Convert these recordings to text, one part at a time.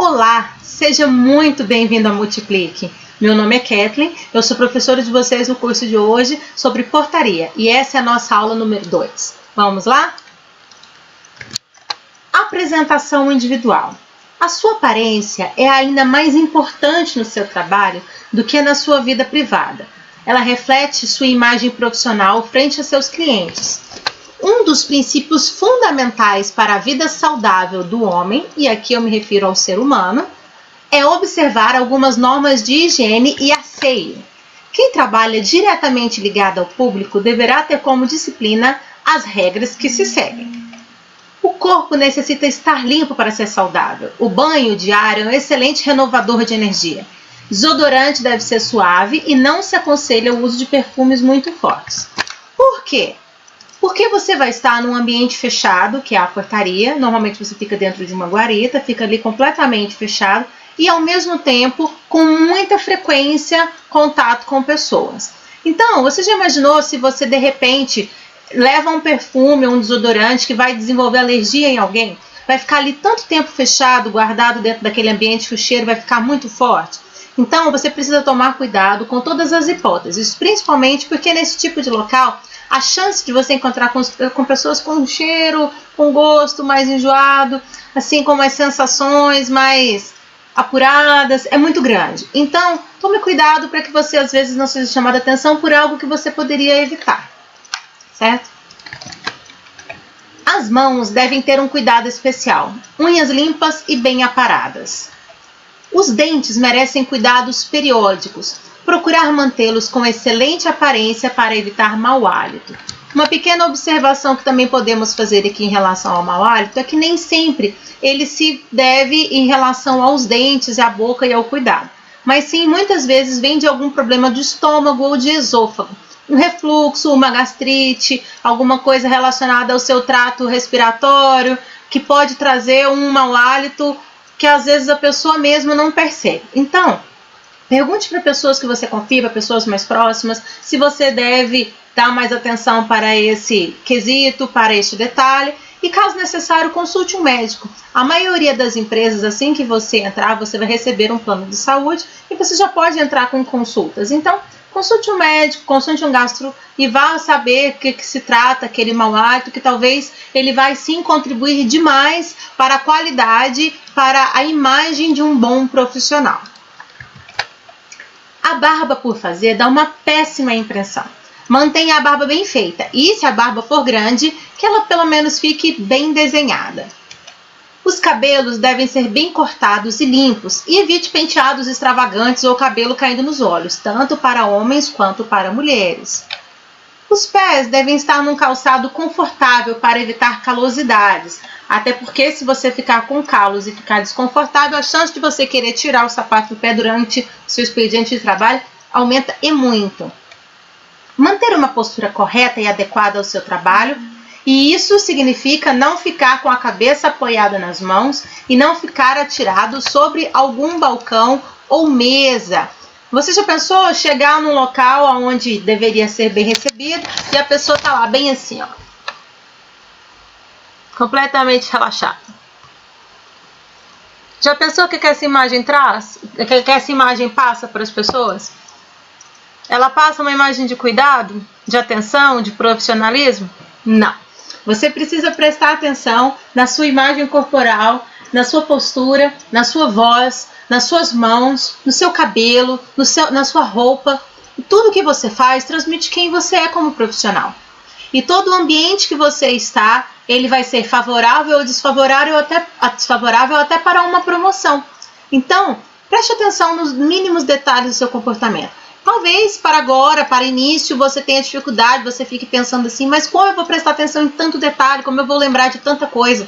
Olá, seja muito bem-vindo a Multiplique. Meu nome é Kathleen, eu sou professora de vocês no curso de hoje sobre portaria e essa é a nossa aula número 2. Vamos lá? Apresentação individual. A sua aparência é ainda mais importante no seu trabalho do que na sua vida privada. Ela reflete sua imagem profissional frente a seus clientes. Um dos princípios fundamentais para a vida saudável do homem, e aqui eu me refiro ao ser humano, é observar algumas normas de higiene e asseio. Quem trabalha diretamente ligado ao público deverá ter como disciplina as regras que se seguem. O corpo necessita estar limpo para ser saudável. O banho diário é um excelente renovador de energia. Desodorante deve ser suave e não se aconselha o uso de perfumes muito fortes. Por quê? Porque você vai estar num ambiente fechado, que é a portaria. Normalmente você fica dentro de uma guarita, fica ali completamente fechado e ao mesmo tempo com muita frequência contato com pessoas. Então, você já imaginou se você de repente leva um perfume ou um desodorante que vai desenvolver alergia em alguém? Vai ficar ali tanto tempo fechado, guardado dentro daquele ambiente que o cheiro vai ficar muito forte? Então, você precisa tomar cuidado com todas as hipóteses, principalmente porque nesse tipo de local a chance de você encontrar com pessoas com cheiro, com gosto mais enjoado, assim com as sensações mais apuradas, é muito grande. Então, tome cuidado para que você às vezes não seja chamado a atenção por algo que você poderia evitar, certo? As mãos devem ter um cuidado especial, unhas limpas e bem aparadas. Os dentes merecem cuidados periódicos. Procurar mantê-los com excelente aparência para evitar mau hálito. Uma pequena observação que também podemos fazer aqui em relação ao mau hálito é que nem sempre ele se deve em relação aos dentes, à boca e ao cuidado, mas sim muitas vezes vem de algum problema de estômago ou de esôfago, um refluxo, uma gastrite, alguma coisa relacionada ao seu trato respiratório que pode trazer um mau hálito que às vezes a pessoa mesma não percebe. Então, pergunte para pessoas que você confia, para pessoas mais próximas, se você deve dar mais atenção para esse quesito, para este detalhe, e caso necessário, consulte um médico. A maioria das empresas, assim que você entrar, você vai receber um plano de saúde e você já pode entrar com consultas. Então, consulte um médico, consulte um gastro e vá saber o que se trata, aquele mau hálito, que talvez ele vai sim contribuir demais para a qualidade, para a imagem de um bom profissional. A barba por fazer dá uma péssima impressão. Mantenha a barba bem feita e, se a barba for grande, que ela pelo menos fique bem desenhada. Os cabelos devem ser bem cortados e limpos e evite penteados extravagantes ou cabelo caindo nos olhos, tanto para homens quanto para mulheres. Os pés devem estar num calçado confortável para evitar calosidades, até porque se você ficar com calos e ficar desconfortável, a chance de você querer tirar o sapato do pé durante o seu expediente de trabalho aumenta e muito. Manter uma postura correta e adequada ao seu trabalho, e isso significa não ficar com a cabeça apoiada nas mãos e não ficar atirado sobre algum balcão ou mesa. Você já pensou chegar num local onde deveria ser bem recebido e a pessoa está lá bem assim, ó, completamente relaxada? Já pensou o que essa imagem traz? O que essa imagem passa para as pessoas? Ela passa uma imagem de cuidado, de atenção, de profissionalismo? Não. Você precisa prestar atenção na sua imagem corporal, na sua postura, na sua voz, nas suas mãos, no seu cabelo, na sua roupa. Tudo que você faz transmite quem você é como profissional. E todo o ambiente que você está, ele vai ser favorável ou desfavorável até para uma promoção. Então, preste atenção nos mínimos detalhes do seu comportamento. Talvez para agora, para início, você tenha dificuldade, você fique pensando assim, mas como eu vou prestar atenção em tanto detalhe, como eu vou lembrar de tanta coisa?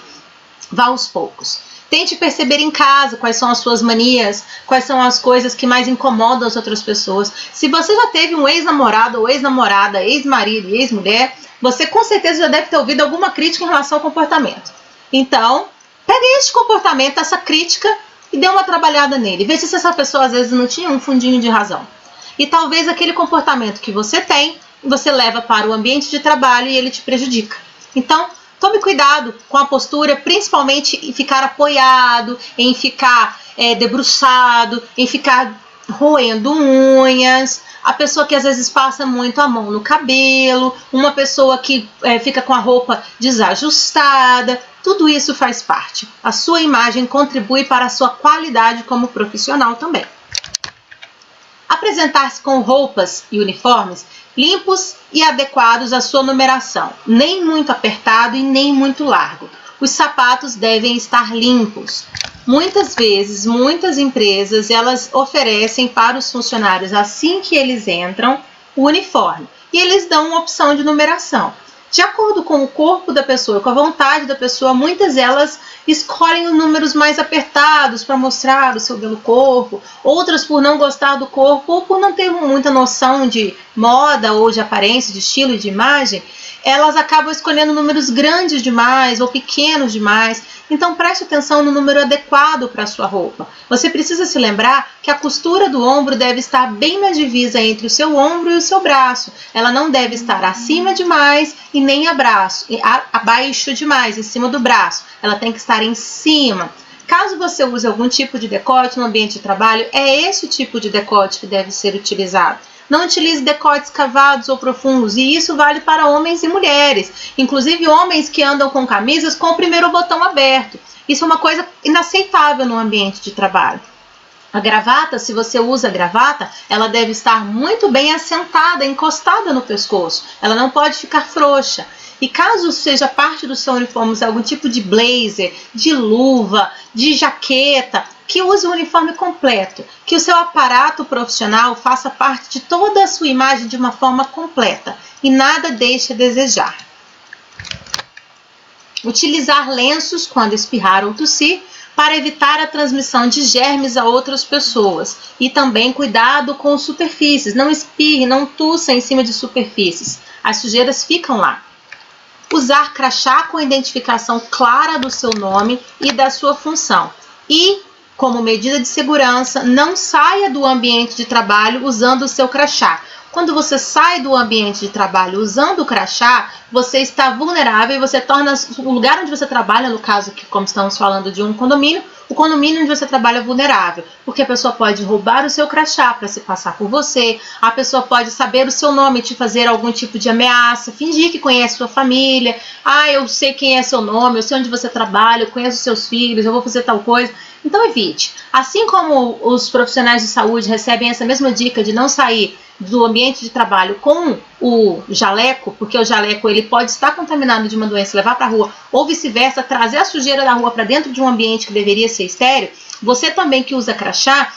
Vá aos poucos. Tente perceber em casa quais são as suas manias, quais são as coisas que mais incomodam as outras pessoas. Se você já teve um ex-namorado ou ex-namorada, ex-marido e ex-mulher, você com certeza já deve ter ouvido alguma crítica em relação ao comportamento. Então, pegue este comportamento, essa crítica, e dê uma trabalhada nele. Veja se essa pessoa às vezes não tinha um fundinho de razão. E talvez aquele comportamento que você tem, você leva para o ambiente de trabalho e ele te prejudica. Então, tome cuidado com a postura, principalmente em ficar apoiado, em ficar debruçado, em ficar roendo unhas, a pessoa que às vezes passa muito a mão no cabelo, uma pessoa que fica com a roupa desajustada. Tudo isso faz parte. A sua imagem contribui para a sua qualidade como profissional também. Apresentar-se com roupas e uniformes limpos e adequados à sua numeração, nem muito apertado e nem muito largo. Os sapatos devem estar limpos. Muitas vezes, muitas empresas, elas oferecem para os funcionários, assim que eles entram, o uniforme. E eles dão uma opção de numeração. De acordo com o corpo da pessoa, com a vontade da pessoa, muitas delas escolhem os números mais apertados para mostrar o seu belo corpo, outras por não gostar do corpo ou por não ter muita noção de moda ou de aparência, de estilo e de imagem, elas acabam escolhendo números grandes demais ou pequenos demais. Então preste atenção no número adequado para a sua roupa. Você precisa se lembrar que a costura do ombro deve estar bem na divisa entre o seu ombro e o seu braço. Ela não deve estar acima demais e nem abaixo demais, em cima do braço. Ela tem que estar em cima. Caso você use algum tipo de decote no ambiente de trabalho, é esse o tipo de decote que deve ser utilizado. Não utilize decotes cavados ou profundos, e isso vale para homens e mulheres. Inclusive homens que andam com camisas com o primeiro botão aberto. Isso é uma coisa inaceitável no ambiente de trabalho. A gravata, se você usa gravata, ela deve estar muito bem assentada, encostada no pescoço. Ela não pode ficar frouxa. E caso seja parte do seu uniforme, algum tipo de blazer, de luva, de jaqueta, que use o uniforme completo, que o seu aparato profissional faça parte de toda a sua imagem de uma forma completa e nada deixe a desejar. Utilizar lenços quando espirrar ou tossir para evitar a transmissão de germes a outras pessoas. E também cuidado com superfícies, não espirre, não tussa em cima de superfícies, as sujeiras ficam lá. Usar crachá com identificação clara do seu nome e da sua função. E, como medida de segurança, não saia do ambiente de trabalho usando o seu crachá. Quando você sai do ambiente de trabalho usando o crachá, você está vulnerável e você torna o lugar onde você trabalha, no caso que, como estamos falando de um condomínio, o condomínio onde você trabalha é vulnerável, porque a pessoa pode roubar o seu crachá para se passar por você, a pessoa pode saber o seu nome e te fazer algum tipo de ameaça, fingir que conhece sua família, eu sei quem é seu nome, eu sei onde você trabalha, eu conheço seus filhos, eu vou fazer tal coisa. Então evite. Assim como os profissionais de saúde recebem essa mesma dica de não sair do ambiente de trabalho com o jaleco, porque o jaleco ele pode estar contaminado de uma doença e levar para a rua, ou vice-versa, trazer a sujeira da rua para dentro de um ambiente que deveria ser estéril, você também que usa crachá,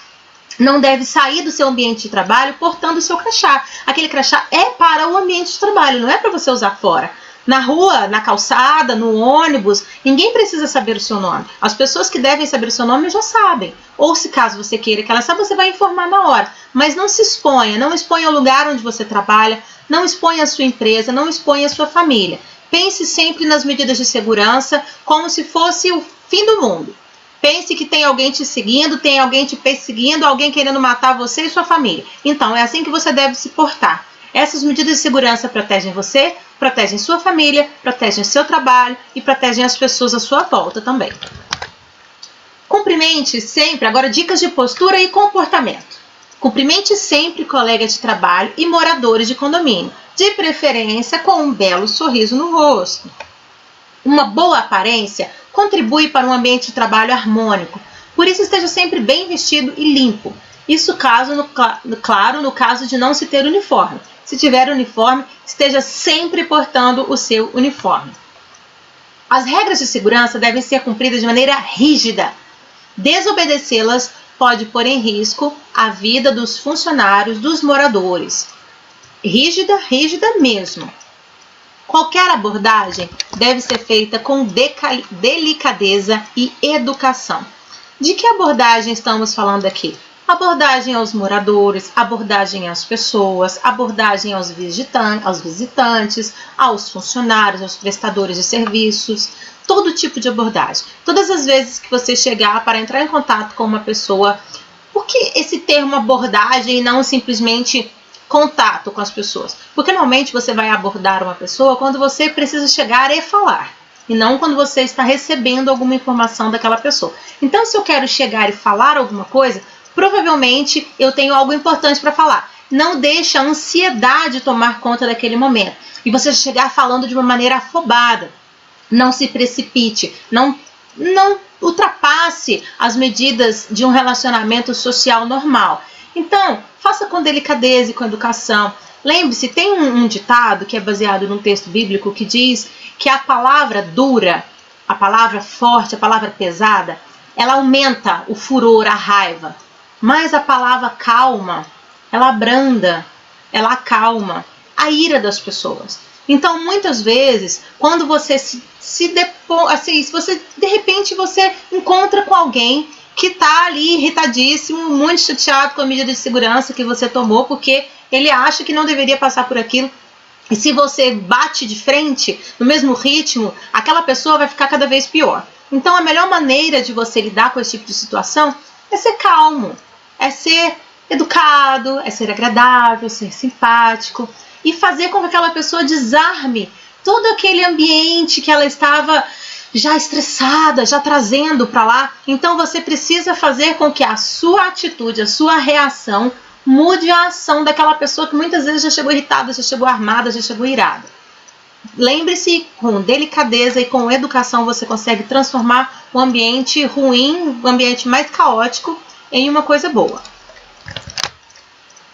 não deve sair do seu ambiente de trabalho portando o seu crachá. Aquele crachá é para o ambiente de trabalho, não é para você usar fora. Na rua, na calçada, no ônibus, ninguém precisa saber o seu nome. As pessoas que devem saber o seu nome já sabem. Ou se caso você queira que ela saiba, você vai informar na hora. Mas não se exponha, não exponha o lugar onde você trabalha, não exponha a sua empresa, não exponha a sua família. Pense sempre nas medidas de segurança como se fosse o fim do mundo. Pense que tem alguém te seguindo, tem alguém te perseguindo, alguém querendo matar você e sua família. Então, é assim que você deve se portar. Essas medidas de segurança protegem você, protegem sua família, protegem seu trabalho e protegem as pessoas à sua volta também. Cumprimente sempre, agora dicas de postura e comportamento. Cumprimente sempre colegas de trabalho e moradores de condomínio, de preferência com um belo sorriso no rosto. Uma boa aparência contribui para um ambiente de trabalho harmônico, por isso esteja sempre bem vestido e limpo. Isso claro, no caso de não se ter uniforme. Se tiver uniforme, esteja sempre portando o seu uniforme. As regras de segurança devem ser cumpridas de maneira rígida. Desobedecê-las pode pôr em risco a vida dos funcionários, dos moradores. Rígida, rígida mesmo. Qualquer abordagem deve ser feita com delicadeza e educação. De que abordagem estamos falando aqui? Abordagem aos moradores, abordagem às pessoas, abordagem aos visitantes, aos funcionários, aos prestadores de serviços, todo tipo de abordagem. Todas as vezes que você chegar para entrar em contato com uma pessoa, por que esse termo abordagem e não simplesmente contato com as pessoas? Porque normalmente você vai abordar uma pessoa quando você precisa chegar e falar. e não quando você está recebendo alguma informação daquela pessoa. Então, se eu quero chegar e falar alguma coisa, provavelmente eu tenho algo importante para falar. Não deixe a ansiedade tomar conta daquele momento e você chegar falando de uma maneira afobada. Não se precipite, não ultrapasse as medidas de um relacionamento social normal. Então, faça com delicadeza e com educação. Lembre-se, tem um ditado que é baseado num texto bíblico que diz que a palavra dura, a palavra forte, a palavra pesada, ela aumenta o furor, a raiva. Mas a palavra calma, ela abranda, ela acalma a ira das pessoas. Então, muitas vezes, quando você se você de repente você encontra com alguém que está ali irritadíssimo, muito chateado com a medida de segurança que você tomou, porque ele acha que não deveria passar por aquilo. E se você bate de frente, no mesmo ritmo, aquela pessoa vai ficar cada vez pior. Então, a melhor maneira de você lidar com esse tipo de situação é ser calmo, é ser educado, é ser agradável, ser simpático e fazer com que aquela pessoa desarme todo aquele ambiente que ela estava já estressada, já trazendo para lá. Então você precisa fazer com que a sua atitude, a sua reação mude a ação daquela pessoa que muitas vezes já chegou irritada, já chegou armada, já chegou irada. Lembre-se, com delicadeza e com educação você consegue transformar o ambiente ruim, o ambiente mais caótico, em uma coisa boa.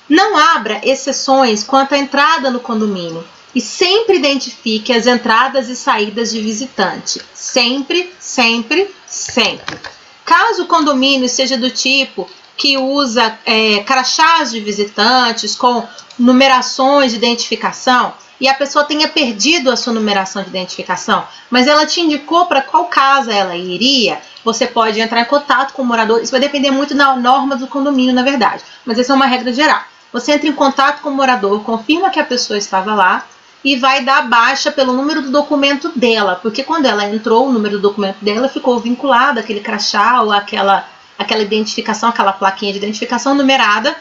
Não abra exceções quanto à entrada no condomínio e sempre identifique as entradas e saídas de visitante. Sempre, sempre, sempre. Caso o condomínio seja do tipo que usa crachás de visitantes com numerações de identificação e a pessoa tenha perdido a sua numeração de identificação, mas ela te indicou para qual casa ela iria, você pode entrar em contato com o morador. Isso vai depender muito da norma do condomínio, na verdade, mas essa é uma regra geral. Você entra em contato com o morador, confirma que a pessoa estava lá e vai dar baixa pelo número do documento dela, porque quando ela entrou, o número do documento dela ficou vinculado àquele crachá ou aquela identificação, aquela plaquinha de identificação numerada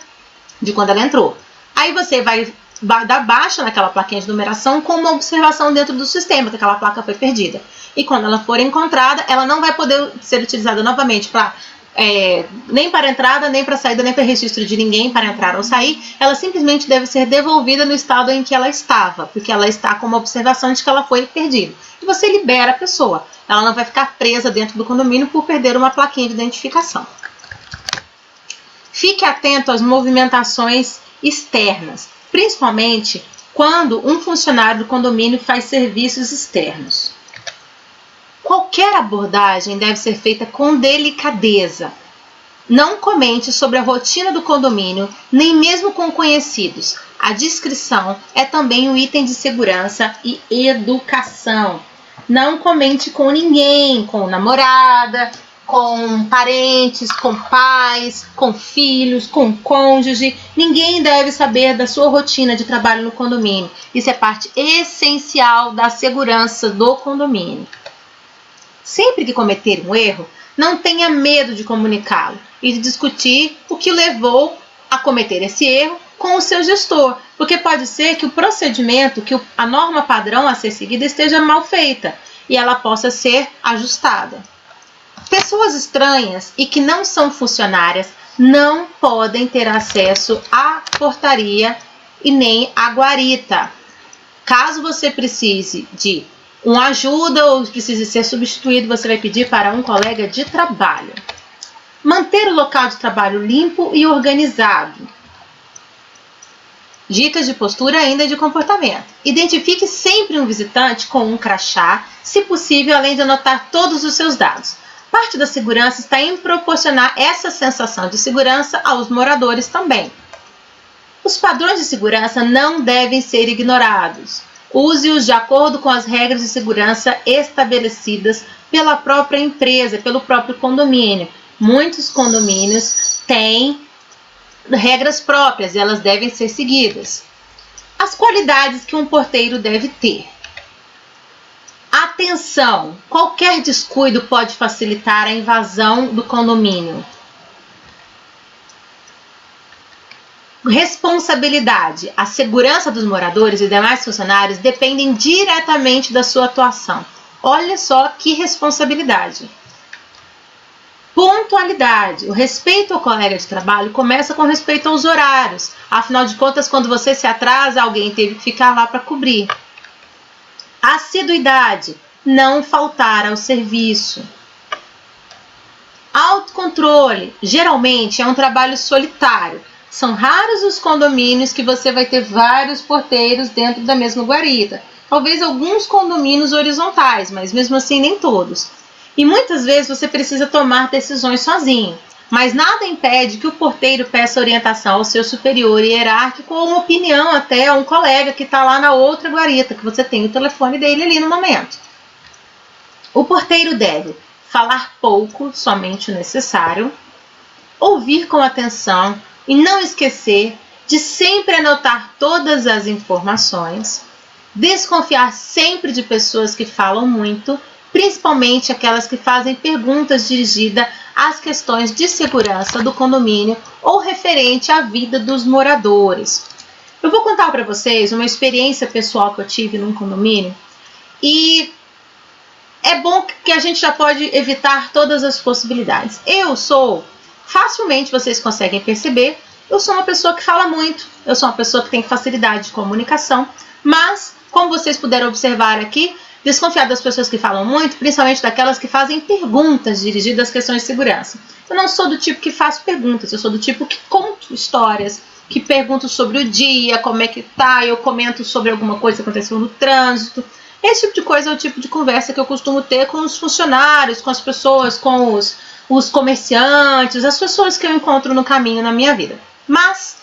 de quando ela entrou. Aí você vai dar baixa naquela plaquinha de numeração com uma observação dentro do sistema que aquela placa foi perdida. E quando ela for encontrada, ela não vai poder ser utilizada novamente para nem para entrada, nem para saída, nem para registro de ninguém para entrar ou sair. Ela simplesmente deve ser devolvida no estado em que ela estava, porque ela está com uma observação de que ela foi perdida. E você libera a pessoa. Ela não vai ficar presa dentro do condomínio por perder uma plaquinha de identificação. Fique atento às movimentações externas, principalmente quando um funcionário do condomínio faz serviços externos. Qualquer abordagem deve ser feita com delicadeza. Não comente sobre a rotina do condomínio, nem mesmo com conhecidos. A discrição é também um item de segurança e educação. Não comente com ninguém, com namorada, com parentes, com pais, com filhos, com cônjuge. Ninguém deve saber da sua rotina de trabalho no condomínio. Isso é parte essencial da segurança do condomínio. Sempre que cometer um erro, não tenha medo de comunicá-lo e de discutir o que levou a cometer esse erro com o seu gestor, porque pode ser que o procedimento, que a norma padrão a ser seguida esteja mal feita e ela possa ser ajustada. Pessoas estranhas e que não são funcionárias não podem ter acesso à portaria e nem à guarita. Caso você precise de uma ajuda ou precise ser substituído, você vai pedir para um colega de trabalho. Manter o local de trabalho limpo e organizado. Dicas de postura ainda de comportamento. Identifique sempre um visitante com um crachá, se possível, além de anotar todos os seus dados. Parte da segurança está em proporcionar essa sensação de segurança aos moradores também. Os padrões de segurança não devem ser ignorados. Use-os de acordo com as regras de segurança estabelecidas pela própria empresa, pelo próprio condomínio. Muitos condomínios têm regras próprias e elas devem ser seguidas. As qualidades que um porteiro deve ter. Atenção! Qualquer descuido pode facilitar a invasão do condomínio. Responsabilidade. A segurança dos moradores e demais funcionários dependem diretamente da sua atuação. Olha só que responsabilidade. Pontualidade. O respeito ao colega de trabalho começa com respeito aos horários. Afinal de contas, quando você se atrasa, alguém teve que ficar lá para cobrir. Assiduidade. Não faltar ao serviço. Autocontrole. Geralmente é um trabalho solitário. São raros os condomínios que você vai ter vários porteiros dentro da mesma guarita. Talvez alguns condomínios horizontais, mas mesmo assim nem todos. E muitas vezes você precisa tomar decisões sozinho. Mas nada impede que o porteiro peça orientação ao seu superior hierárquico ou uma opinião até a um colega que está lá na outra guarita, que você tem o telefone dele ali no momento. O porteiro deve falar pouco, somente o necessário, ouvir com atenção e não esquecer de sempre anotar todas as informações, desconfiar sempre de pessoas que falam muito, principalmente aquelas que fazem perguntas dirigidas às questões de segurança do condomínio ou referente à vida dos moradores. Eu vou contar para vocês uma experiência pessoal que eu tive num condomínio e é bom que a gente já pode evitar todas as possibilidades. Facilmente vocês conseguem perceber, eu sou uma pessoa que fala muito, eu sou uma pessoa que tem facilidade de comunicação, mas, como vocês puderam observar aqui, desconfiar das pessoas que falam muito, principalmente daquelas que fazem perguntas dirigidas às questões de segurança. Eu não sou do tipo que faço perguntas, eu sou do tipo que conto histórias, que pergunto sobre o dia, como é que tá, eu comento sobre alguma coisa que aconteceu no trânsito. Esse tipo de coisa é o tipo de conversa que eu costumo ter com os funcionários, com as pessoas, com os comerciantes, as pessoas que eu encontro no caminho na minha vida. Mas,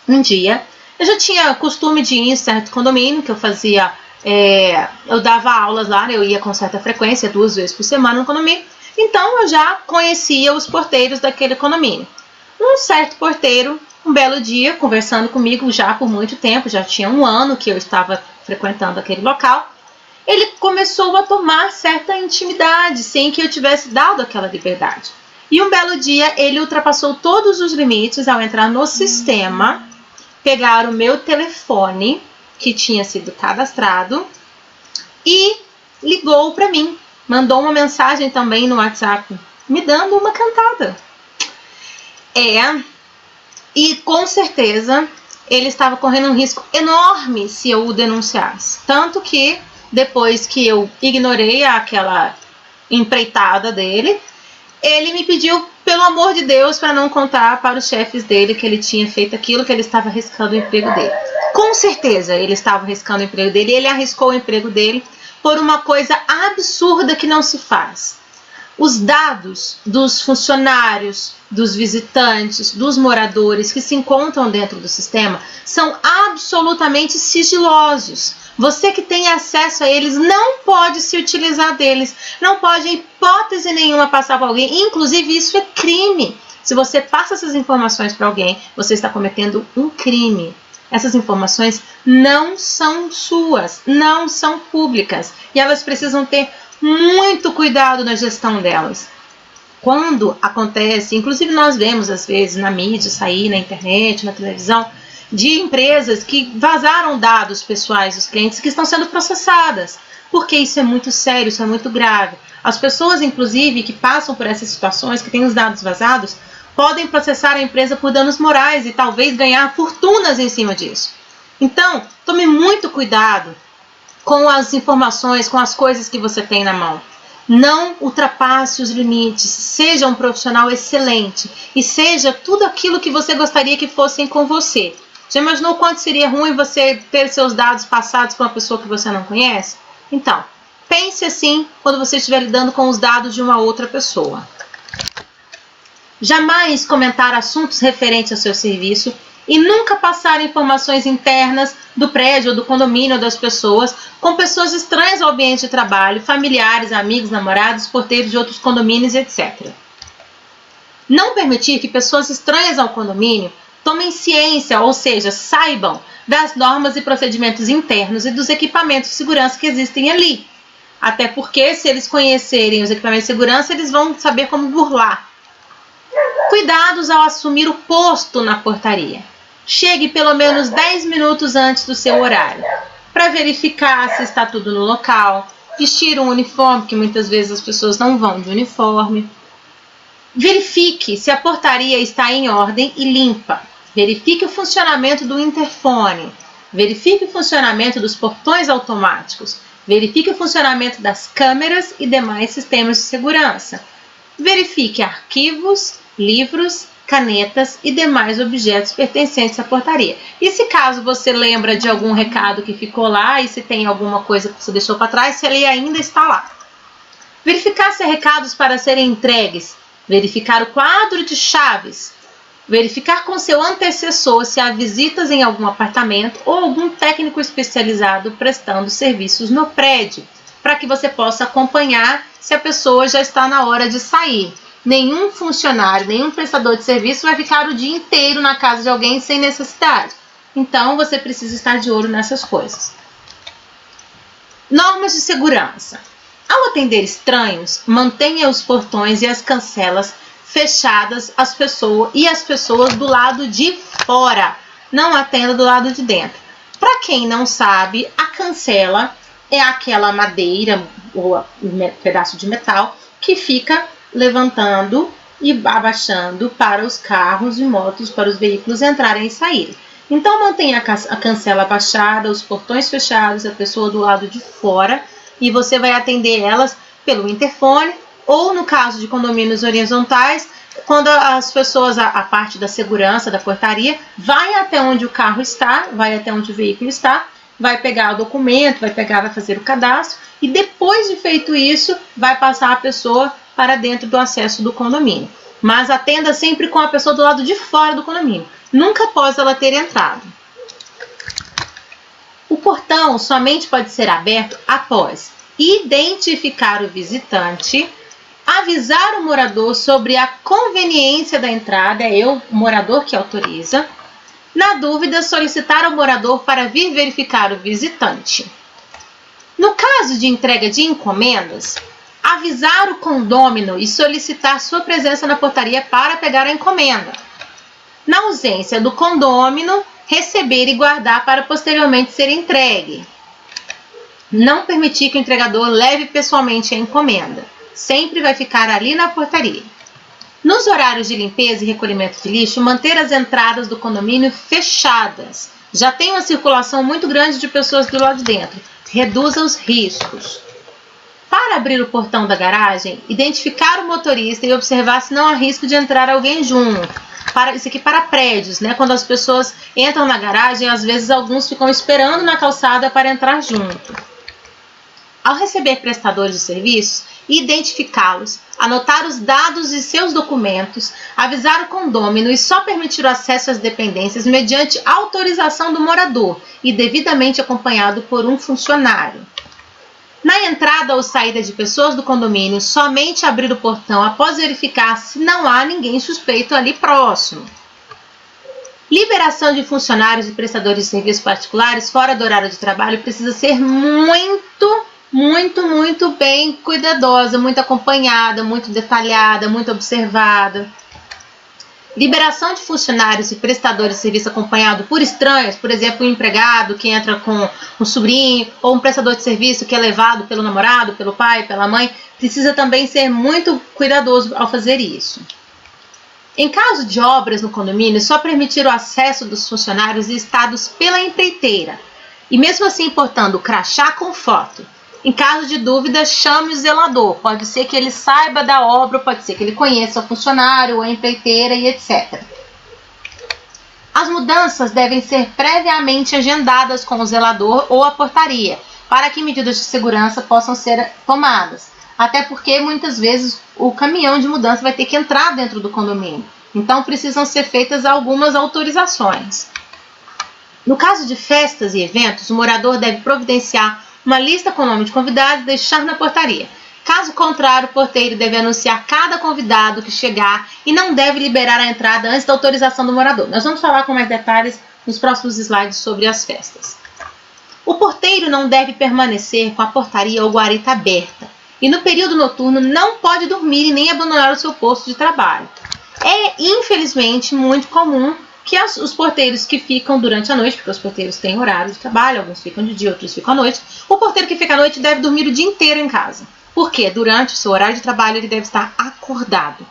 um dia, eu já tinha costume de ir em certo condomínio, que eu fazia, eu dava aulas lá, eu ia com certa frequência, 2 vezes por semana no condomínio, então eu já conhecia os porteiros daquele condomínio. Um certo porteiro, um belo dia, conversando comigo já por muito tempo, já tinha 1 ano que eu estava frequentando aquele local, ele começou a tomar certa intimidade, sem que eu tivesse dado aquela liberdade. E um belo dia, ele ultrapassou todos os limites ao entrar no sistema, pegar o meu telefone, que tinha sido cadastrado, e ligou para mim. Mandou uma mensagem também no WhatsApp, me dando uma cantada. E com certeza, ele estava correndo um risco enorme se eu o denunciasse. Tanto que, depois que eu ignorei aquela empreitada dele, ele me pediu, pelo amor de Deus, para não contar para os chefes dele que ele tinha feito aquilo, que ele estava arriscando o emprego dele. Com certeza ele estava arriscando o emprego dele, e ele arriscou o emprego dele por uma coisa absurda que não se faz. Os dados dos funcionários, dos visitantes, dos moradores que se encontram dentro do sistema são absolutamente sigilosos. Você que tem acesso a eles não pode se utilizar deles, não pode em hipótese nenhuma passar para alguém, inclusive isso é crime. Se você passa essas informações para alguém, você está cometendo um crime. Essas informações não são suas, não são públicas e elas precisam ter muito cuidado na gestão delas. Quando acontece, inclusive nós vemos às vezes na mídia, sair na internet, na televisão, de empresas que vazaram dados pessoais dos clientes que estão sendo processadas, porque isso é muito sério, isso é muito grave. As pessoas, inclusive, que passam por essas situações, que têm os dados vazados, podem processar a empresa por danos morais e talvez ganhar fortunas em cima disso. Então, tome muito cuidado com as informações, com as coisas que você tem na mão. Não ultrapasse os limites, seja um profissional excelente e seja tudo aquilo que você gostaria que fossem com você. Já imaginou quanto seria ruim você ter seus dados passados para uma pessoa que você não conhece? Então, pense assim quando você estiver lidando com os dados de uma outra pessoa. Jamais comentar assuntos referentes ao seu serviço e nunca passar informações internas do prédio ou do condomínio ou das pessoas com pessoas estranhas ao ambiente de trabalho, familiares, amigos, namorados, porteiros de outros condomínios, etc. Não permitir que pessoas estranhas ao condomínio tomem ciência, ou seja, saibam das normas e procedimentos internos e dos equipamentos de segurança que existem ali. Até porque, se eles conhecerem os equipamentos de segurança, eles vão saber como burlar. Cuidados ao assumir o posto na portaria. Chegue pelo menos 10 minutos antes do seu horário, para verificar se está tudo no local, vestir um uniforme, que muitas vezes as pessoas não vão de uniforme. Verifique se a portaria está em ordem e limpa. Verifique o funcionamento do interfone. Verifique o funcionamento dos portões automáticos. Verifique o funcionamento das câmeras e demais sistemas de segurança. Verifique arquivos, livros, canetas e demais objetos pertencentes à portaria. E se caso você lembra de algum recado que ficou lá e se tem alguma coisa que você deixou para trás, se ele ainda está lá. Verificar se há recados para serem entregues. Verificar o quadro de chaves. Verificar com seu antecessor se há visitas em algum apartamento ou algum técnico especializado prestando serviços no prédio, para que você possa acompanhar se a pessoa já está na hora de sair. Nenhum funcionário, nenhum prestador de serviço vai ficar o dia inteiro na casa de alguém sem necessidade. Então, você precisa estar de olho nessas coisas. Normas de segurança. Ao atender estranhos, mantenha os portões e as cancelas fechadas as pessoas do lado de fora. Não atenda do lado de dentro. Para quem não sabe, a cancela é aquela madeira ou pedaço de metal que fica levantando e abaixando para os carros e motos, para os veículos entrarem e saírem. Então mantenha a cancela abaixada, os portões fechados, a pessoa do lado de fora, e você vai atender elas pelo interfone, ou no caso de condomínios horizontais, quando as pessoas, a parte da segurança da portaria, vai até onde o carro está, vai até onde o veículo está, vai pegar o documento, vai fazer o cadastro, e depois de feito isso, vai passar a pessoa para dentro do acesso do condomínio. Mas atenda sempre com a pessoa do lado de fora do condomínio, nunca após ela ter entrado. O portão somente pode ser aberto após identificar o visitante, avisar o morador sobre a conveniência da entrada, é o morador que autoriza. Na dúvida, solicitar ao morador para vir verificar o visitante. No caso de entrega de encomendas, avisar o condômino e solicitar sua presença na portaria para pegar a encomenda. Na ausência do condômino, receber e guardar para posteriormente ser entregue. Não permitir que o entregador leve pessoalmente a encomenda. Sempre vai ficar ali na portaria. Nos horários de limpeza e recolhimento de lixo, manter as entradas do condomínio fechadas. Já tem uma circulação muito grande de pessoas do lado de dentro. Reduza os riscos. Para abrir o portão da garagem, identificar o motorista e observar se não há risco de entrar alguém junto. Isso aqui para prédios, né? Quando as pessoas entram na garagem, às vezes alguns ficam esperando na calçada para entrar junto. Ao receber prestadores de serviços, identificá-los, anotar os dados de seus documentos, avisar o condômino e só permitir o acesso às dependências mediante autorização do morador e devidamente acompanhado por um funcionário. Na entrada ou saída de pessoas do condomínio, somente abrir o portão após verificar se não há ninguém suspeito ali próximo. Liberação de funcionários e prestadores de serviços particulares fora do horário de trabalho precisa ser muito bem cuidadosa, muito acompanhada, muito detalhada, muito observada. Liberação de funcionários e prestadores de serviço acompanhado por estranhos, por exemplo, um empregado que entra com um sobrinho, ou um prestador de serviço que é levado pelo namorado, pelo pai, pela mãe, precisa também ser muito cuidadoso ao fazer isso. Em caso de obras no condomínio, só permitir o acesso dos funcionários listados pela empreiteira, e mesmo assim importando o crachá com foto. Em caso de dúvida, chame o zelador. Pode ser que ele saiba da obra, pode ser que ele conheça o funcionário, a empreiteira e etc. As mudanças devem ser previamente agendadas com o zelador ou a portaria, para que medidas de segurança possam ser tomadas. Até porque muitas vezes o caminhão de mudança vai ter que entrar dentro do condomínio. Então precisam ser feitas algumas autorizações. No caso de festas e eventos, o morador deve providenciar uma lista com o nome de convidados e deixar na portaria. Caso contrário, o porteiro deve anunciar cada convidado que chegar e não deve liberar a entrada antes da autorização do morador. Nós vamos falar com mais detalhes nos próximos slides sobre as festas. O porteiro não deve permanecer com a portaria ou guarita aberta e no período noturno não pode dormir e nem abandonar o seu posto de trabalho. É, infelizmente, muito comum que os porteiros que ficam durante a noite, porque os porteiros têm horário de trabalho, alguns ficam de dia, outros ficam à noite, o porteiro que fica à noite deve dormir o dia inteiro em casa. Por quê? Durante o seu horário de trabalho ele deve estar acordado.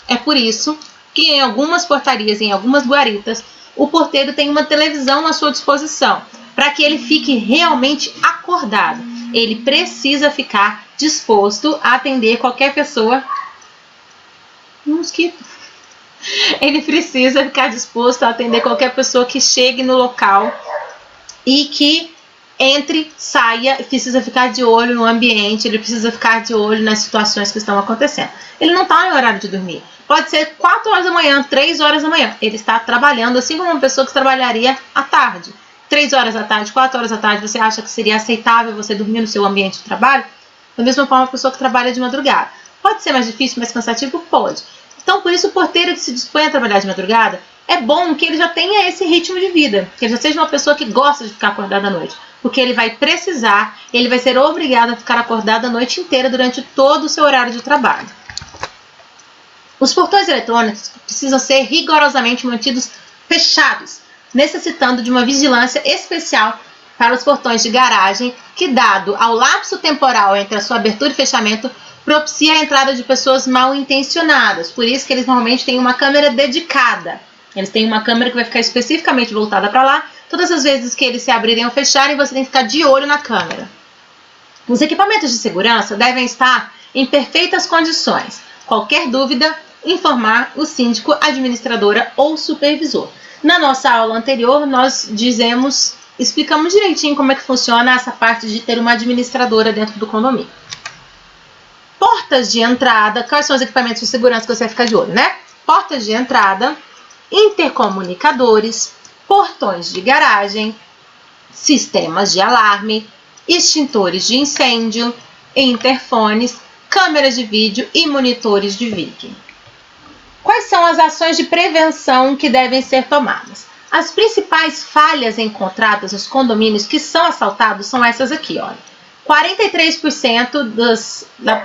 É por isso que em algumas portarias, em algumas guaritas, o porteiro tem uma televisão à sua disposição, para que ele fique realmente acordado. Ele precisa ficar disposto a atender qualquer pessoa. Um mosquito. Ele precisa ficar disposto a atender qualquer pessoa que chegue no local e que entre, saia, precisa ficar de olho no ambiente, ele precisa ficar de olho nas situações que estão acontecendo. Ele não está em horário de dormir. Pode ser 4 horas da manhã, 3 horas da manhã. Ele está trabalhando assim como uma pessoa que trabalharia à tarde. 3 horas da tarde, 4 horas da tarde, você acha que seria aceitável você dormir no seu ambiente de trabalho? Da mesma forma, uma pessoa que trabalha de madrugada. Pode ser mais difícil, mais cansativo? Pode. Então, por isso, o porteiro que se dispõe a trabalhar de madrugada, é bom que ele já tenha esse ritmo de vida, que ele já seja uma pessoa que gosta de ficar acordada à noite, porque ele vai precisar, ele vai ser obrigado a ficar acordado a noite inteira durante todo o seu horário de trabalho. Os portões eletrônicos precisam ser rigorosamente mantidos fechados, necessitando de uma vigilância especial para os portões de garagem, que, dado ao lapso temporal entre a sua abertura e fechamento, propicia a entrada de pessoas mal intencionadas. Por isso que eles normalmente têm uma câmera dedicada. Eles têm uma câmera que vai ficar especificamente voltada para lá. Todas as vezes que eles se abrirem ou fecharem, você tem que ficar de olho na câmera. Os equipamentos de segurança devem estar em perfeitas condições. Qualquer dúvida, informar o síndico, administradora ou supervisor. Na nossa aula anterior, nós explicamos direitinho como é que funciona essa parte de ter uma administradora dentro do condomínio. Portas de entrada, quais são os equipamentos de segurança que você vai ficar de olho, né? Portas de entrada, intercomunicadores, portões de garagem, sistemas de alarme, extintores de incêndio, interfones, câmeras de vídeo e monitores de vídeo. Quais são as ações de prevenção que devem ser tomadas? As principais falhas encontradas nos condomínios que são assaltados são essas aqui, olha. 43%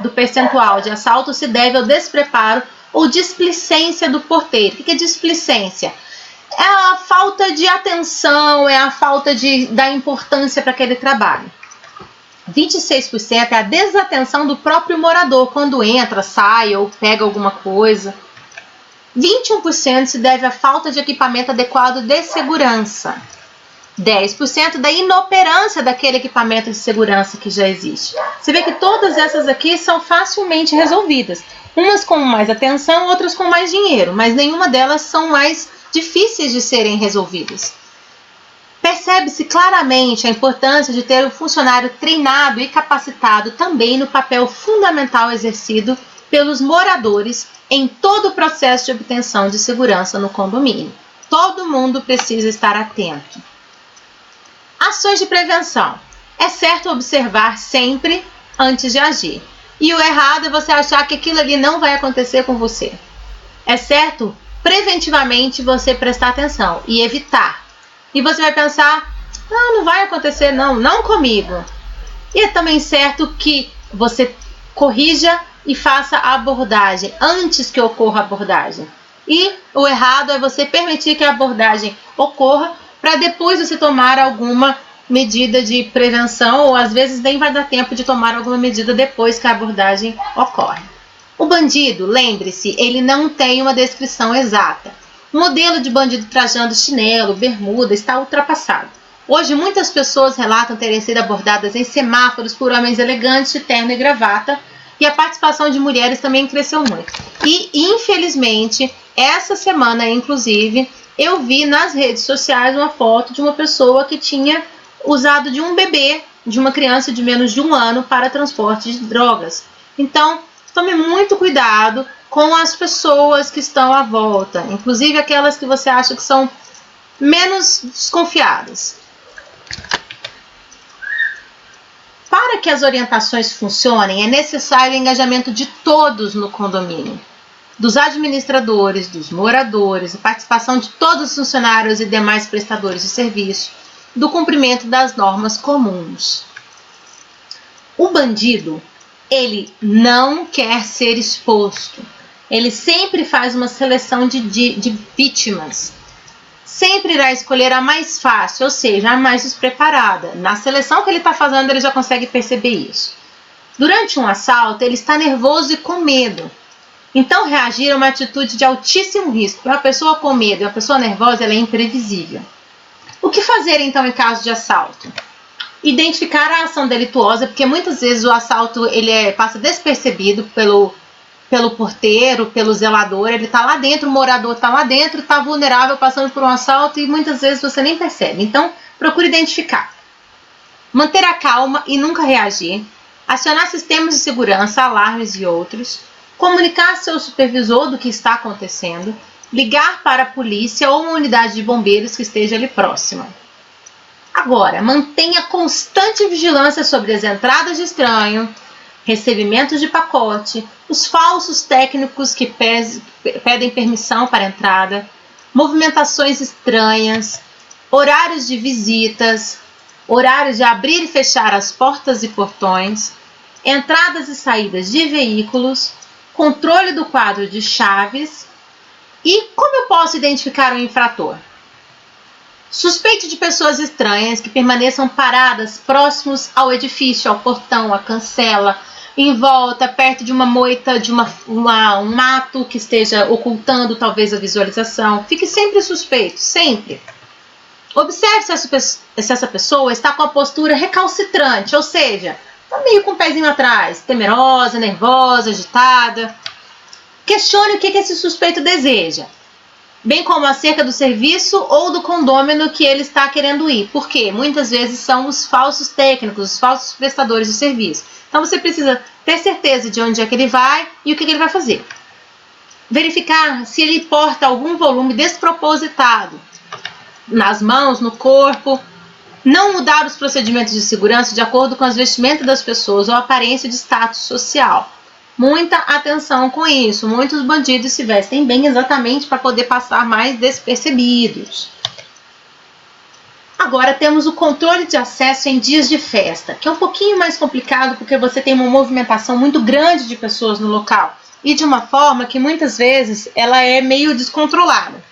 do percentual de assalto se deve ao despreparo ou displicência do porteiro. O que é displicência? É a falta de atenção, é a falta da importância para aquele trabalho. 26% é a desatenção do próprio morador quando entra, sai ou pega alguma coisa. 21% se deve à falta de equipamento adequado de segurança. 10% da inoperância daquele equipamento de segurança que já existe. Você vê que todas essas aqui são facilmente resolvidas. Umas com mais atenção, outras com mais dinheiro, mas nenhuma delas são mais difíceis de serem resolvidas. Percebe-se claramente a importância de ter um funcionário treinado e capacitado também no papel fundamental exercido pelos moradores em todo o processo de obtenção de segurança no condomínio. Todo mundo precisa estar atento. Ações de prevenção. É certo observar sempre antes de agir. E o errado é você achar que aquilo ali não vai acontecer com você. É certo preventivamente você prestar atenção e evitar. E você vai pensar, não vai acontecer não comigo. E é também certo que você corrija e faça a abordagem antes que ocorra a abordagem. E o errado é você permitir que a abordagem ocorra para depois você tomar alguma medida de prevenção, ou às vezes nem vai dar tempo de tomar alguma medida depois que a abordagem ocorre. O bandido, lembre-se, ele não tem uma descrição exata. O modelo de bandido trajando chinelo, bermuda, está ultrapassado. Hoje muitas pessoas relatam terem sido abordadas em semáforos por homens elegantes de terno e gravata, e a participação de mulheres também cresceu muito. E, infelizmente, essa semana, inclusive, eu vi nas redes sociais uma foto de uma pessoa que tinha usado de um bebê, de uma criança de menos de 1 ano, para transporte de drogas. Então, tome muito cuidado com as pessoas que estão à volta, inclusive aquelas que você acha que são menos desconfiadas. Para que as orientações funcionem, é necessário o engajamento de todos no condomínio. Dos administradores, dos moradores, a participação de todos os funcionários e demais prestadores de serviço, do cumprimento das normas comuns. O bandido, ele não quer ser exposto. Ele sempre faz uma seleção de vítimas. sempre irá escolher a mais fácil, ou seja, a mais despreparada. Na seleção que ele está fazendo, ele já consegue perceber isso. Durante um assalto, ele está nervoso e com medo. Então, reagir é uma atitude de altíssimo risco. Uma pessoa com medo e uma pessoa nervosa, ela é imprevisível. O que fazer, então, em caso de assalto? Identificar a ação delituosa, porque muitas vezes o assalto passa despercebido pelo porteiro, pelo zelador, ele está lá dentro, o morador está lá dentro, está vulnerável, passando por um assalto e muitas vezes você nem percebe. Então, procure identificar. Manter a calma e nunca reagir. Acionar sistemas de segurança, alarmes e outros. Comunicar ao seu supervisor do que está acontecendo. Ligar para a polícia ou uma unidade de bombeiros que esteja ali próxima. Agora, mantenha constante vigilância sobre as entradas de estranho, recebimentos de pacote, os falsos técnicos que pedem permissão para entrada, movimentações estranhas, horários de visitas, horários de abrir e fechar as portas e portões, entradas e saídas de veículos, controle do quadro de chaves. E como eu posso identificar um infrator? Suspeite de pessoas estranhas que permaneçam paradas próximos ao edifício, ao portão, à cancela, em volta, perto de uma moita, de um mato que esteja ocultando talvez a visualização. Fique sempre suspeito, sempre. Observe se essa pessoa está com a postura recalcitrante, ou seja, está meio com o pezinho atrás, temerosa, nervosa, agitada. Questione o que esse suspeito deseja, bem como acerca do serviço ou do condômino que ele está querendo ir, porque muitas vezes são os falsos técnicos, os falsos prestadores de serviço. Então você precisa ter certeza de onde é que ele vai e o que ele vai fazer. Verificar se ele porta algum volume despropositado nas mãos, no corpo. Não mudar os procedimentos de segurança de acordo com as vestimentas das pessoas ou a aparência de status social. Muita atenção com isso. Muitos bandidos se vestem bem exatamente para poder passar mais despercebidos. Agora temos o controle de acesso em dias de festa, que é um pouquinho mais complicado porque você tem uma movimentação muito grande de pessoas no local e de uma forma que muitas vezes ela é meio descontrolada.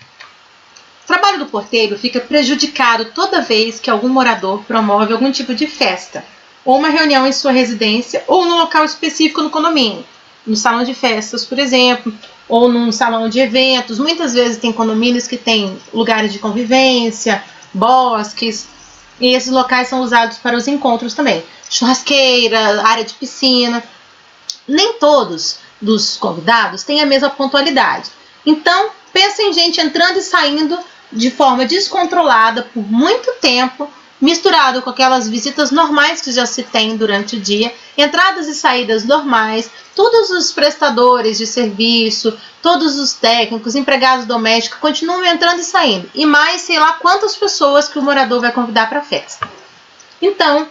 O trabalho do porteiro fica prejudicado toda vez que algum morador promove algum tipo de festa ou uma reunião em sua residência ou no local específico no condomínio. No salão de festas, por exemplo, ou num salão de eventos. Muitas vezes tem condomínios que têm lugares de convivência, bosques, e esses locais são usados para os encontros também. Churrasqueira, área de piscina. Nem todos dos convidados têm a mesma pontualidade. Então, pensa em gente entrando e saindo de forma descontrolada por muito tempo, misturado com aquelas visitas normais que já se tem durante o dia, entradas e saídas normais, todos os prestadores de serviço, todos os técnicos, empregados domésticos continuam entrando e saindo, e mais sei lá quantas pessoas que o morador vai convidar para a festa. Então,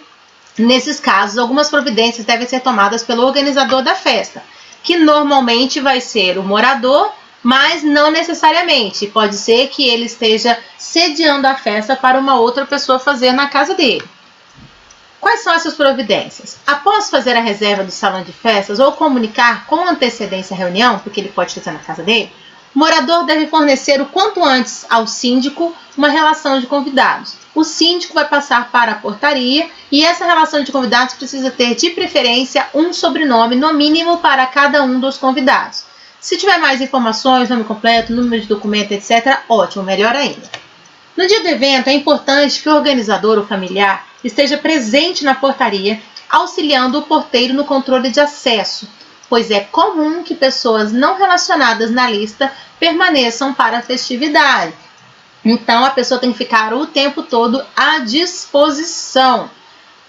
nesses casos, algumas providências devem ser tomadas pelo organizador da festa, que normalmente vai ser o morador, mas não necessariamente. Pode ser que ele esteja sediando a festa para uma outra pessoa fazer na casa dele. Quais são essas providências? Após fazer a reserva do salão de festas ou comunicar com antecedência a reunião, porque ele pode fazer na casa dele, o morador deve fornecer o quanto antes ao síndico uma relação de convidados. O síndico vai passar para a portaria e essa relação de convidados precisa ter, de preferência, um sobrenome, no mínimo, para cada um dos convidados. Se tiver mais informações, nome completo, número de documento, etc., ótimo, melhor ainda. No dia do evento, é importante que o organizador ou familiar esteja presente na portaria, auxiliando o porteiro no controle de acesso, pois é comum que pessoas não relacionadas na lista permaneçam para a festividade. Então, a pessoa tem que ficar o tempo todo à disposição.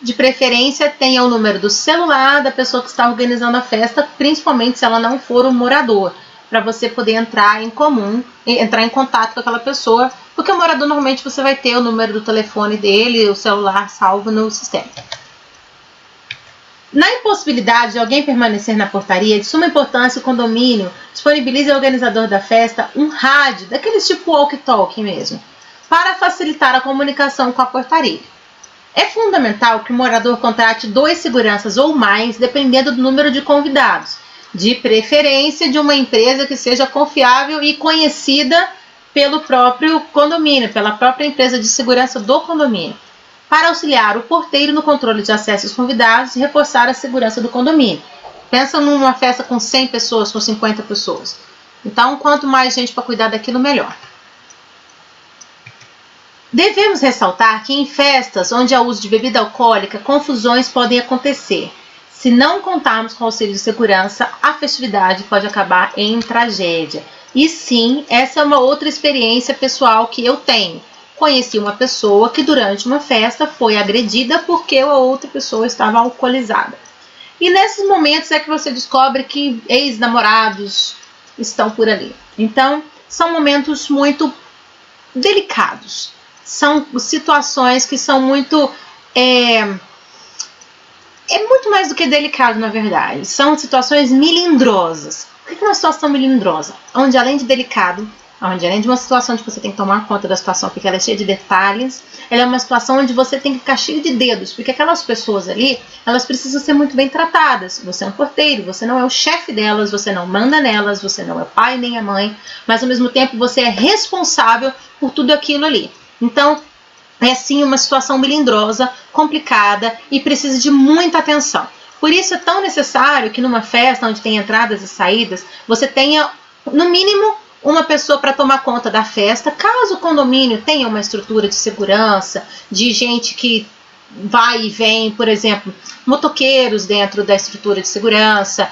De preferência, tenha o número do celular da pessoa que está organizando a festa, principalmente se ela não for o morador, para você poder entrar em contato com aquela pessoa, porque o morador normalmente você vai ter o número do telefone dele, o celular salvo no sistema. Na impossibilidade de alguém permanecer na portaria, de suma importância, o condomínio disponibiliza ao organizador da festa um rádio, daqueles tipo walkie-talkie mesmo, para facilitar a comunicação com a portaria. É fundamental que o morador contrate 2 seguranças ou mais, dependendo do número de convidados, de preferência de uma empresa que seja confiável e conhecida pelo próprio condomínio, pela própria empresa de segurança do condomínio, para auxiliar o porteiro no controle de acesso aos convidados e reforçar a segurança do condomínio. Pensa numa festa com 100 pessoas, com 50 pessoas. Então, quanto mais gente para cuidar daquilo, melhor. Devemos ressaltar que em festas onde há uso de bebida alcoólica, confusões podem acontecer. Se não contarmos com auxílio de segurança, a festividade pode acabar em tragédia. E sim, essa é uma outra experiência pessoal que eu tenho. Conheci uma pessoa que durante uma festa foi agredida porque a outra pessoa estava alcoolizada. E nesses momentos é que você descobre que ex-namorados estão por ali. Então, são momentos muito delicados. São situações que são muito... É muito mais do que delicado, na verdade. São situações melindrosas. O que é uma situação melindrosa? Onde, além de delicado, onde além de uma situação onde você tem que tomar conta da situação, porque ela é cheia de detalhes, ela é uma situação onde você tem que ficar cheio de dedos, porque aquelas pessoas ali, elas precisam ser muito bem tratadas. Você é um porteiro, você não é o chefe delas, você não manda nelas, você não é o pai nem a mãe, mas ao mesmo tempo você é responsável por tudo aquilo ali. Então, é sim uma situação melindrosa, complicada e precisa de muita atenção. Por isso é tão necessário que numa festa onde tem entradas e saídas, você tenha, no mínimo, uma pessoa para tomar conta da festa, caso o condomínio tenha uma estrutura de segurança, de gente que vai e vem, por exemplo, motoqueiros dentro da estrutura de segurança,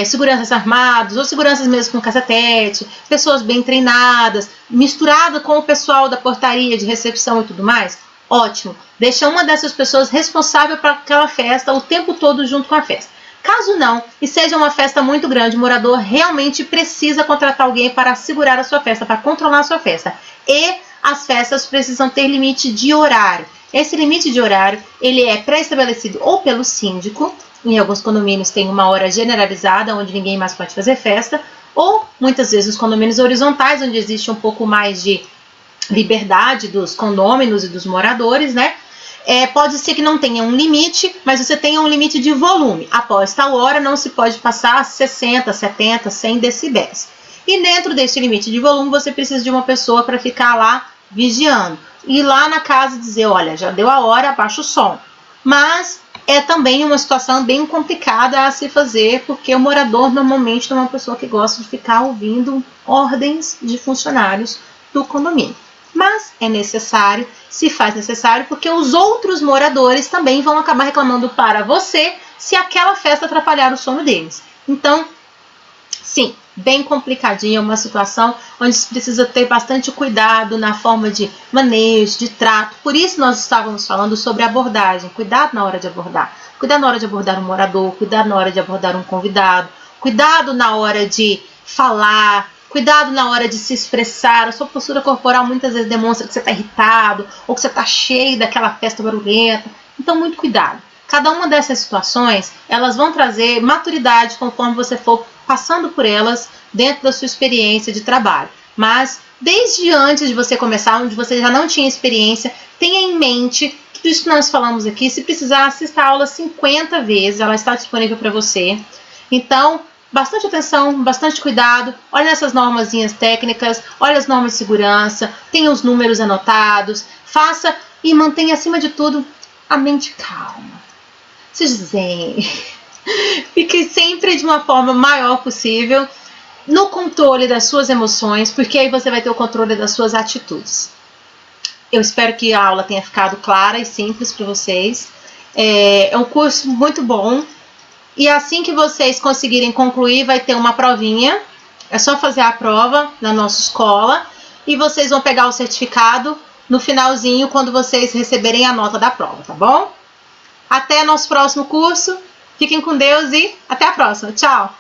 seguranças armados ou seguranças mesmo com cacetete, pessoas bem treinadas, misturado com o pessoal da portaria de recepção e tudo mais, ótimo. Deixa uma dessas pessoas responsável para aquela festa o tempo todo junto com a festa. Caso não, e seja uma festa muito grande, o morador realmente precisa contratar alguém para segurar a sua festa, para controlar a sua festa. E as festas precisam ter limite de horário. Esse limite de horário, ele é pré-estabelecido ou pelo síndico, em alguns condomínios tem uma hora generalizada, onde ninguém mais pode fazer festa, ou muitas vezes os condomínios horizontais, onde existe um pouco mais de liberdade dos condôminos e dos moradores, né? Pode ser que não tenha um limite, mas você tenha um limite de volume. Após tal hora não se pode passar 60, 70, 100 decibéis. E dentro desse limite de volume você precisa de uma pessoa para ficar lá vigiando. Ir lá na casa e dizer, olha, já deu a hora, abaixa o som. Mas é também uma situação bem complicada a se fazer, porque o morador normalmente não é uma pessoa que gosta de ficar ouvindo ordens de funcionários do condomínio. Mas é necessário, se faz necessário, porque os outros moradores também vão acabar reclamando para você se aquela festa atrapalhar o sono deles. Então, sim, bem complicadinha, uma situação onde se precisa ter bastante cuidado na forma de manejo, de trato. Por isso nós estávamos falando sobre abordagem, cuidado na hora de abordar. Cuidado na hora de abordar um morador, cuidado na hora de abordar um convidado, cuidado na hora de falar, cuidado na hora de se expressar. A sua postura corporal muitas vezes demonstra que você está irritado ou que você está cheio daquela festa barulhenta. Então, muito cuidado. Cada uma dessas situações, elas vão trazer maturidade conforme você for passando por elas dentro da sua experiência de trabalho. Mas, desde antes de você começar, onde você já não tinha experiência, tenha em mente tudo isso que nós falamos aqui. Se precisar, assista a aula 50 vezes, ela está disponível para você. Então, bastante atenção, bastante cuidado, olha essas normazinhas técnicas, olha as normas de segurança, tenha os números anotados, faça e mantenha acima de tudo a mente calma. Se zen. Fique sempre de uma forma maior possível no controle das suas emoções, porque aí você vai ter o controle das suas atitudes. Eu espero que a aula tenha ficado clara e simples para vocês. É um curso muito bom. E assim que vocês conseguirem concluir, vai ter uma provinha. É só fazer a prova na nossa escola. E vocês vão pegar o certificado no finalzinho, quando vocês receberem a nota da prova, tá bom? Até nosso próximo curso. Fiquem com Deus e até a próxima. Tchau!